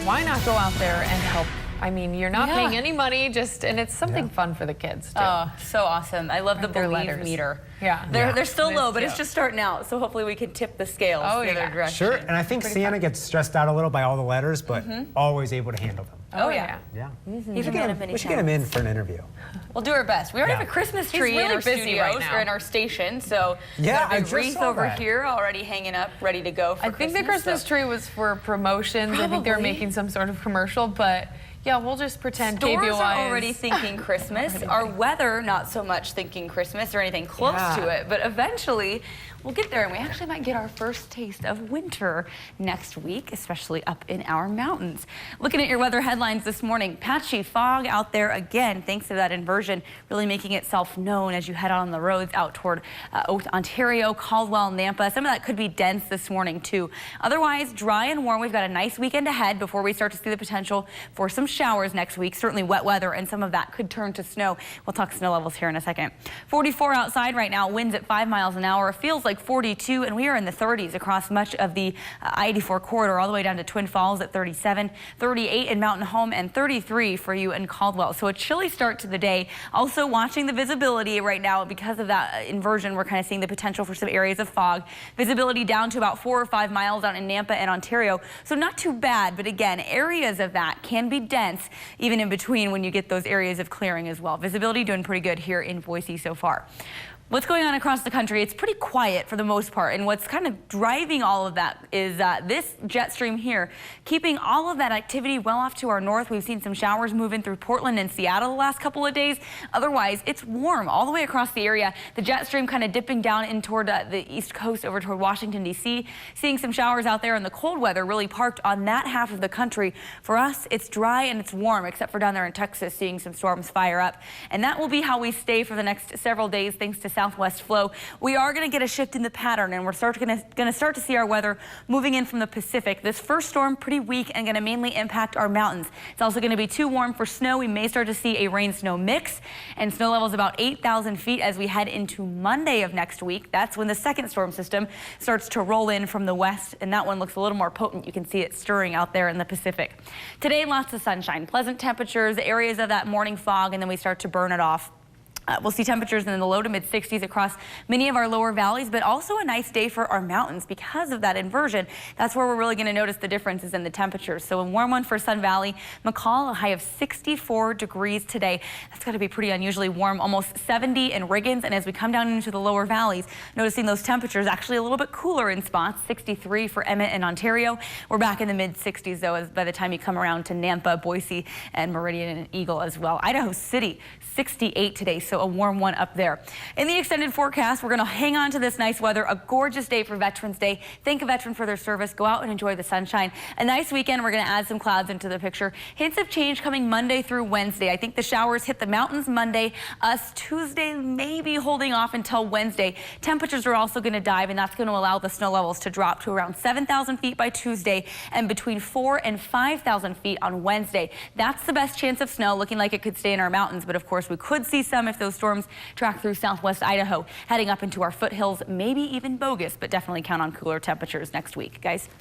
why not go out there and help? I mean, you're not paying any money, and it's something fun for the kids, too. Oh, so awesome. I love the Believe meter. Yeah. They're still low, but it's just starting out, so hopefully we can tip the scales the other direction. Sure, and I think Santa gets stressed out a little by all the letters, but always able to handle them. Oh, yeah. Yeah. We should get him in for an interview. We'll do our best. We already have a Christmas tree in our studios or in our station, so I a just wreath saw over that. here already hanging up, ready to go for I think the Christmas tree was for promotions. I think they were making some sort of commercial, but yeah, we'll just pretend Stores KBOI are already thinking Christmas. Our weather, not so much thinking Christmas or anything close to it, but eventually we'll get there, and we actually might get our first taste of winter next week, especially up in our mountains. Looking at your weather headlines this morning, patchy fog out there again, thanks to that inversion really making itself known as you head on the roads out toward Ontario, Caldwell, Nampa. Some of that could be dense this morning too. Otherwise, dry and warm. We've got a nice weekend ahead before we start to see the potential for some showers next week. Certainly wet weather, and some of that could turn to snow. We'll talk snow levels here in a second. 44 outside right now, winds at 5 miles an hour. It feels like 42, and we are in the 30s across much of the I-84 corridor, all the way down to Twin Falls at 37, 38 in Mountain Home, and 33 for you in Caldwell. So a chilly start to the day. Also watching the visibility right now because of that inversion. We're kind of seeing the potential for some areas of fog. Visibility down to about 4 or 5 miles out in Nampa and Ontario. So not too bad, but again, areas of that can be dense even in between when you get those areas of clearing as well. Visibility doing pretty good here in Boise so far. What's going on across the country? It's pretty quiet for the most part, and what's kind of driving all of that is this jet stream here, keeping all of that activity well off to our north. We've seen some showers move in through Portland and Seattle the last couple of days. Otherwise, it's warm all the way across the area. The jet stream kind of dipping down in toward the east coast over toward Washington, D.C. Seeing some showers out there, and the cold weather really parked on that half of the country. For us, it's dry and it's warm, except for down there in Texas, seeing some storms fire up. And that will be how we stay for the next several days, thanks to southwest flow. We are going to get a shift in the pattern, and we're going to start to see our weather moving in from the Pacific. This first storm pretty weak and going to mainly impact our mountains. It's also going to be too warm for snow. We may start to see a rain-snow mix, and snow levels about 8,000 feet as we head into Monday of next week. That's when the second storm system starts to roll in from the west, and that one looks a little more potent. You can see it stirring out there in the Pacific. Today, lots of sunshine, pleasant temperatures, areas of that morning fog, and then we start to burn it off. We'll see temperatures in the low to mid 60s across many of our lower valleys, but also a nice day for our mountains because of that inversion. That's where we're really going to notice the differences in the temperatures. So a warm one for Sun Valley, McCall, a high of 64 degrees today. That's got to be pretty unusually warm, almost 70 in Riggins. And as we come down into the lower valleys, noticing those temperatures actually a little bit cooler in spots, 63 for Emmett and Ontario. We're back in the mid 60s though, as by the time you come around to Nampa, Boise, and Meridian and Eagle as well. Idaho City, 68 today. So a warm one up there. In the extended forecast, we're going to hang on to this nice weather. A gorgeous day for Veterans Day. Thank a veteran for their service. Go out and enjoy the sunshine. A nice weekend. We're going to add some clouds into the picture. Hints of change coming Monday through Wednesday. I think the showers hit the mountains Monday. Us Tuesday, maybe holding off until Wednesday. Temperatures are also going to dive, and that's going to allow the snow levels to drop to around 7,000 feet by Tuesday and between 4,000 and 5,000 feet on Wednesday. That's the best chance of snow, looking like it could stay in our mountains, but of course we could see some if those storms track through southwest Idaho, heading up into our foothills, maybe even Bogus, but definitely count on cooler temperatures next week, guys.